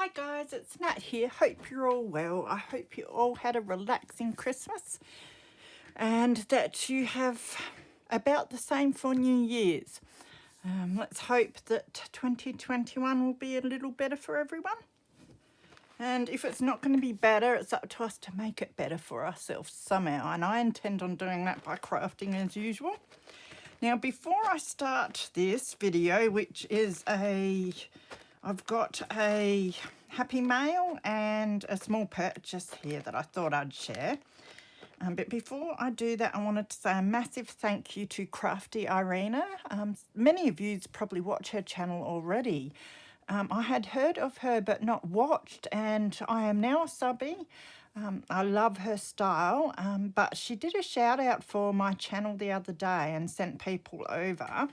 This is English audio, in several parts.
Hi guys, it's Nat here. Hope you're all well. I hope you all had a relaxing Christmas and that you have about the same for New Year's. Let's hope that 2021 will be a little better for everyone. And if it's not going to be better, it's up to us to make it better for ourselves somehow. And I intend on doing that by crafting as usual. Now, before I start this video, which is I've got a happy mail and a small purchase here that I thought I'd share. But before I do that, I wanted to say a massive thank you to Craftyirina. Many of you probably watch her channel already. I had heard of her but not watched, and I am now a subby. I love her style, but she did a shout out for my channel the other day and sent people over.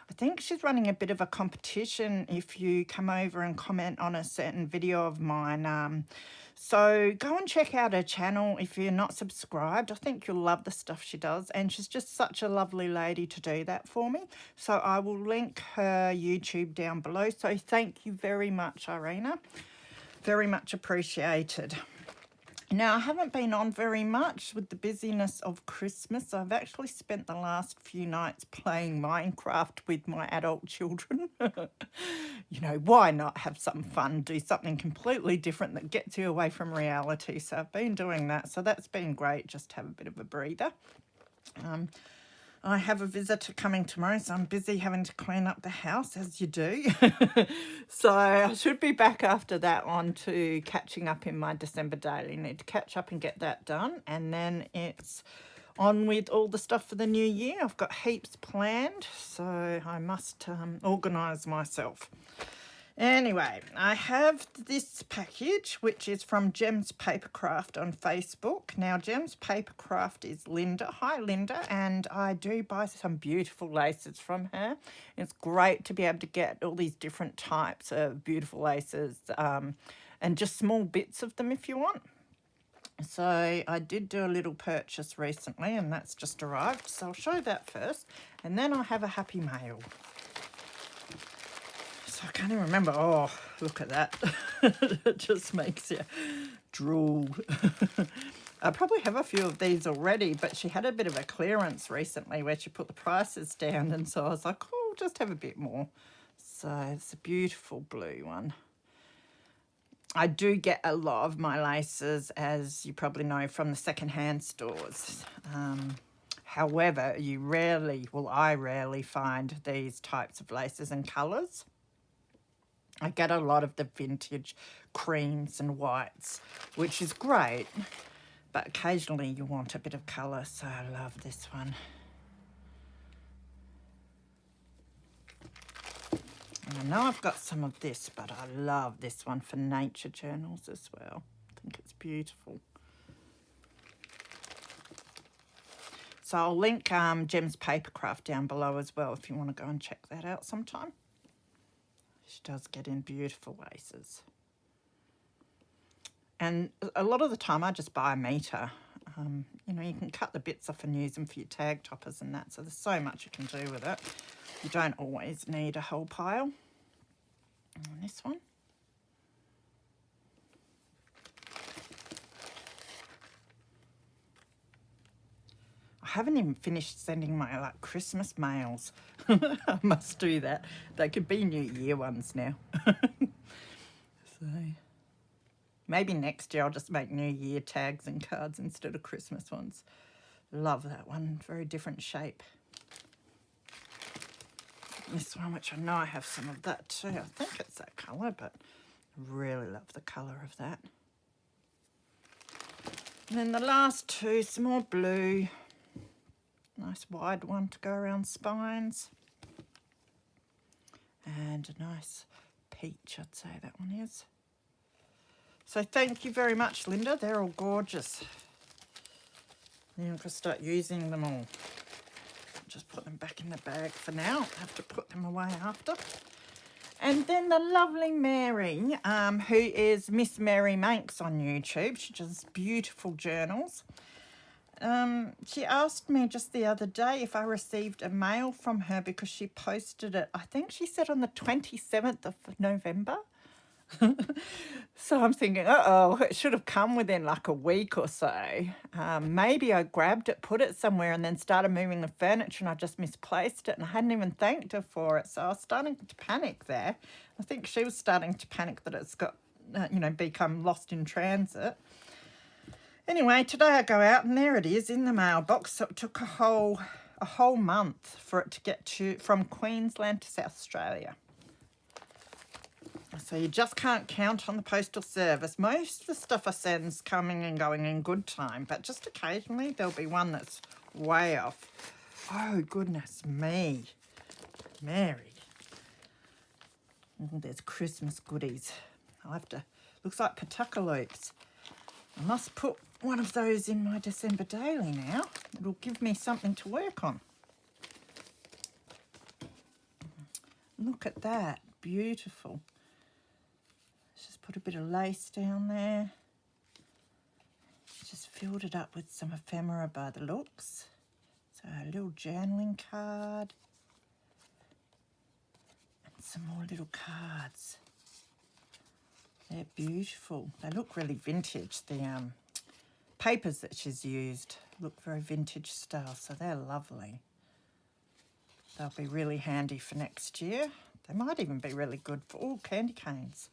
I think she's running a bit of a competition if you come over and comment on a certain video of mine. So go and check out her channel if you're not subscribed. I think you'll love the stuff she does, and she's just such a lovely lady to do that for me. So I will link her YouTube down below. So thank you very much, Irina. Very much appreciated. Now, I haven't been on very much with the busyness of Christmas. I've actually spent the last few nights playing Minecraft with my adult children. You know, why not have some fun, do something completely different that gets you away from reality? So I've been doing that. So that's been great, just to have a bit of a breather. I have a visitor coming tomorrow, so I'm busy having to clean up the house, as you do. So I should be back after that on to catching up in my December daily. Need to catch up and get that done. And then it's on with all the stuff for the new year. I've got heaps planned, so I must organise myself. Anyway, I have this package, which is from Gems Papercraft on Facebook. Now, Gems Papercraft is Linda. Hi, Linda. And I do buy some beautiful laces from her. It's great to be able to get all these different types of beautiful laces and just small bits of them if you want. So I did do a little purchase recently, and that's just arrived. So I'll show that first. And then I have a happy mail. So I can't even remember. Oh, look at that. It just makes you drool. I probably have a few of these already, but she had a bit of a clearance recently where she put the prices down, and so I was like, oh, just have a bit more. So it's a beautiful blue one. I do get a lot of my laces, as you probably know, from the secondhand stores. However, I rarely find these types of laces and colours. I get a lot of the vintage creams and whites, which is great, but occasionally you want a bit of colour, so I love this one. And I know I've got some of this, but I love this one for nature journals as well. I think it's beautiful. So I'll link Gems Papercraft down below as well if you want to go and check that out sometime. She does get in beautiful laces. And a lot of the time I just buy a metre. You know, you can cut the bits off and use them for your tag toppers and that. So there's so much you can do with it. You don't always need a whole pile. And this one. I haven't even finished sending my Christmas mails. I must do that. They could be New Year ones now. So maybe next year I'll just make New Year tags and cards instead of Christmas ones. Love that one. Very different shape. This one, which I know I have some of that too. I think it's that colour, but I really love the colour of that. And then the last two, some more blue. Nice wide one to go around spines. And a nice peach, I'd say that one is. So thank you very much, Linda. They're all gorgeous. Now I'm going to start using them all. Just put them back in the bag for now. I have to put them away after. And then the lovely Mary, who is Miss Mary Manx on YouTube. She does beautiful journals. She asked me just the other day if I received a mail from her because she posted it, I think she said on the 27th of November. So I'm thinking, uh-oh, it should have come within like a week or so. Maybe I grabbed it, put it somewhere, and then started moving the furniture, and I just misplaced it, and I hadn't even thanked her for it. So I was starting to panic there. I think she was starting to panic that it's got, become lost in transit. Anyway, today I go out, and there it is in the mailbox. So it took a whole month for it to get from Queensland to South Australia. So you just can't count on the postal service. Most of the stuff I send's coming and going in good time, but just occasionally there'll be one that's way off. Oh, goodness me. Mary. There's Christmas goodies. Looks like pataka loops. I must put one of those in my December daily now. It'll give me something to work on. Look at that. Beautiful. Just put a bit of lace down there. Just filled it up with some ephemera by the looks. So a little journaling card. And some more little cards. They're beautiful. They look really vintage. The papers that she's used look very vintage style, so they're lovely. They'll be really handy for next year. They might even be really good for all candy canes.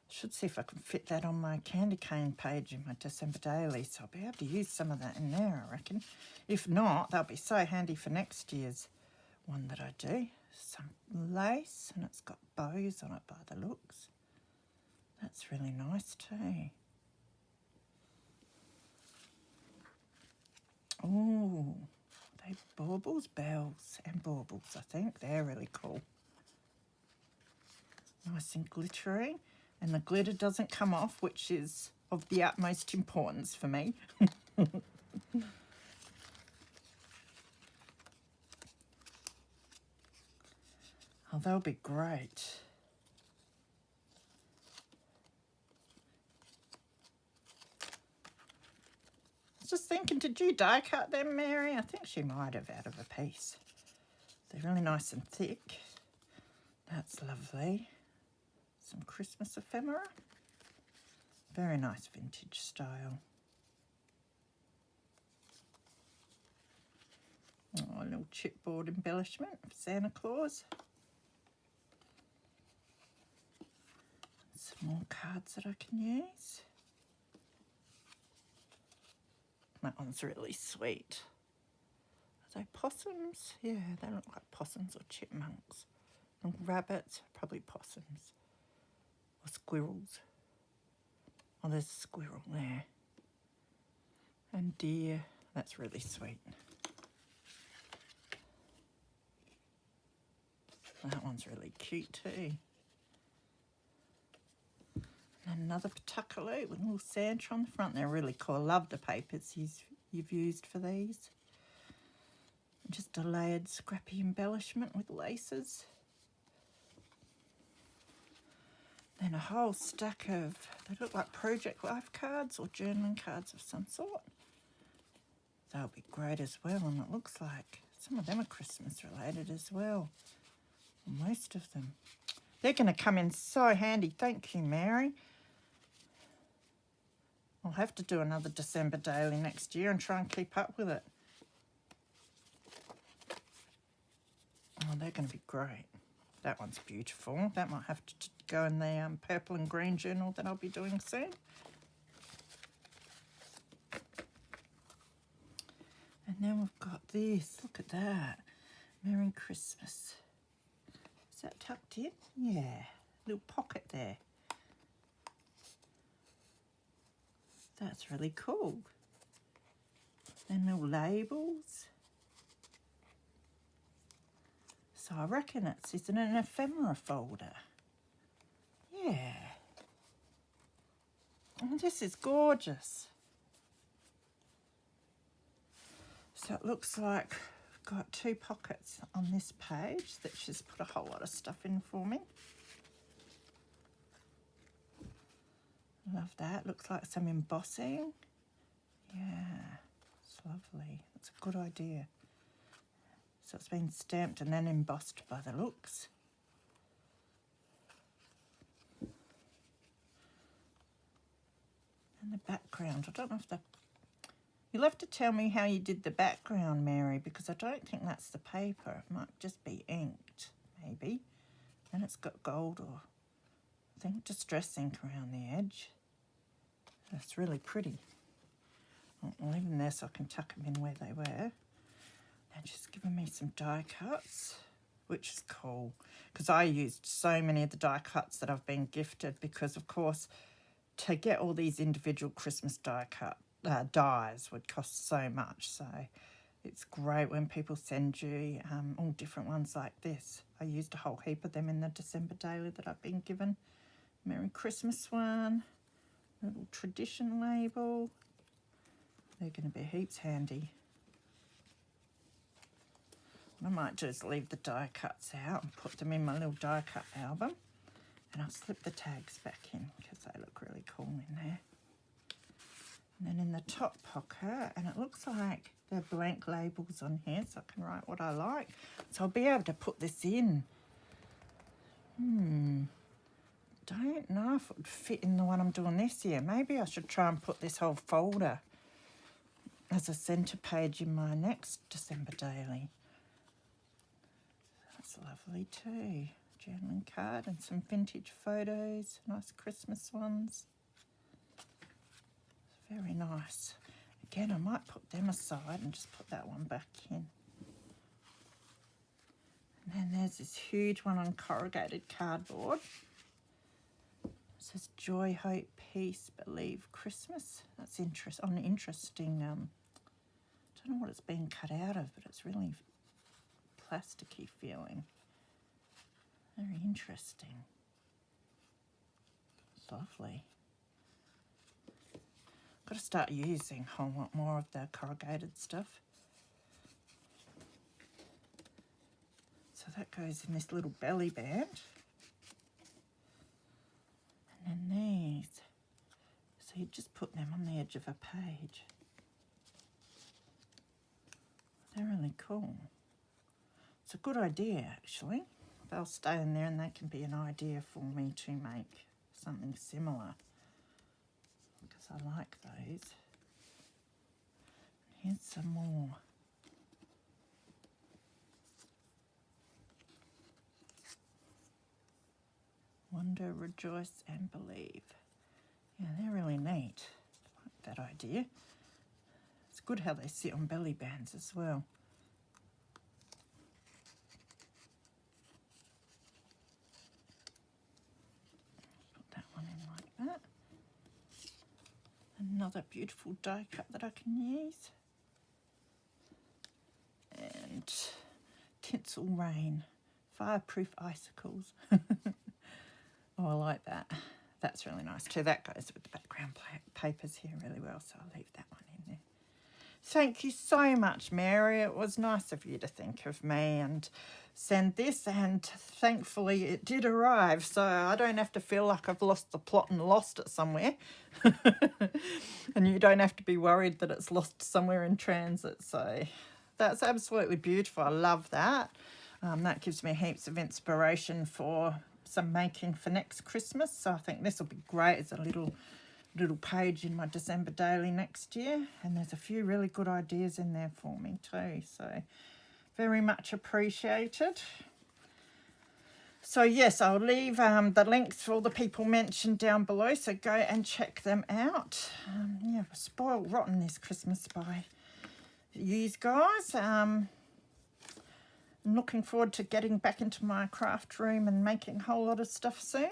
Should see if I can fit that on my candy cane page in my December daily, so I'll be able to use some of that in there, I reckon. If not, they'll be so handy for next year's one that I do. Some lace, and it's got bows on it by the looks. That's really nice too. Oh, they baubles, bells and baubles, I think. They're really cool. Nice and glittery. And the glitter doesn't come off, which is of the utmost importance for me. Oh, they'll be great. I was just thinking, did you die cut them, Mary? I think she might have out of a piece. They're really nice and thick. That's lovely. Some Christmas ephemera. Very nice vintage style. Oh, a little chipboard embellishment of Santa Claus. Some more cards that I can use. That one's really sweet. Are they possums? Yeah, they look like possums or chipmunks. And rabbits, probably possums. Or squirrels. Oh, there's a squirrel there. And deer. That's really sweet. That one's really cute too. And another pataka with a little Santa on the front. They're really cool. I love the papers you've used for these. Just a layered scrappy embellishment with laces. Then a whole stack of, they look like Project Life cards or journaling cards of some sort. They'll be great as well, and it looks like some of them are Christmas related as well. Most of them. They're going to come in so handy. Thank you, Mary. I'll have to do another December daily next year and try and keep up with it. Oh, they're going to be great. That one's beautiful. That might have to go in the purple and green journal that I'll be doing soon. And then we've got this. Look at that. Merry Christmas. Is that tucked in? Yeah. Little pocket there. That's really cool. And little labels. So I reckon it's in an ephemera folder. Yeah. Oh, this is gorgeous. So it looks like I've got 2 pockets on this page that she's put a whole lot of stuff in for me. Love that. Looks like some embossing. Yeah, it's lovely. It's a good idea. So it's been stamped and then embossed by the looks. And the background, I don't know if the... You'll have to tell me how you did the background, Mary, because I don't think that's the paper. It might just be inked, maybe. And it's got gold or, I think, distress ink around the edge. That's really pretty. I'll leave them there so I can tuck them in where they were. They're just giving me some die cuts, which is cool, because I used so many of the die cuts that I've been gifted, because, of course, to get all these individual Christmas die cut dies would cost so much. So it's great when people send you all different ones like this. I used a whole heap of them in the December daily that I've been given. Merry Christmas one, little tradition label. They're going to be heaps handy. I might just leave the die cuts out and put them in my little die cut album. And I'll slip the tags back in because they look really cool in there. And then in the top pocket, and it looks like there are blank labels on here, so I can write what I like. So I'll be able to put this in. Don't know if it would fit in the one I'm doing this year. Maybe I should try and put this whole folder as a centre page in my next December daily. That's lovely too. Journaling card and some vintage photos, nice Christmas ones. It's very nice. Again, I might put them aside and just put that one back in. And then there's this huge one on corrugated cardboard. It says joy, hope, peace, believe, Christmas. That's interesting. I don't know what it's being cut out of, but it's really plasticky feeling. Very interesting. It's lovely. Got to start using a whole lot more of the corrugated stuff. So that goes in this little belly band. And then these. So you just put them on the edge of a page. They're really cool. It's a good idea, actually. They'll stay in there and they can be an idea for me to make something similar, because I like those. Here's some more. Wonder, rejoice and believe. Yeah, they're really neat. I like that idea. It's good how they sit on belly bands as well. That. Another beautiful die cut that I can use. And tinsel rain, fireproof icicles. Oh, I like that. That's really nice too. That goes with the background papers here really well, so I'll leave that one in there. Thank you so much, Mary. It was nice of you to think of me and send this, and thankfully it did arrive, so I don't have to feel like I've lost the plot and lost it somewhere. And you don't have to be worried that it's lost somewhere in transit. So that's absolutely beautiful. I love that. That gives me heaps of inspiration for some making for next Christmas. So I think this will be great as a little page in my December daily next year. And there's a few really good ideas in there for me too. So very much appreciated. So yes, I'll leave the links for all the people mentioned down below, so go and check them out. Yeah, we're spoiled rotten this Christmas by you guys. I'm looking forward to getting back into my craft room and making a whole lot of stuff soon.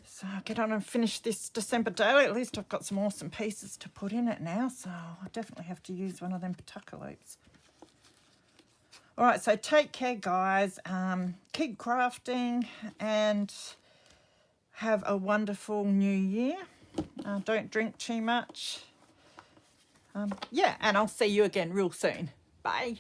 So I'll get on and finish this December daily. At least I've got some awesome pieces to put in it now, so I definitely have to use one of them Pawtucka loops. All right, so take care, guys. Keep crafting and have a wonderful new year. Don't drink too much. Yeah, and I'll see you again real soon. Bye.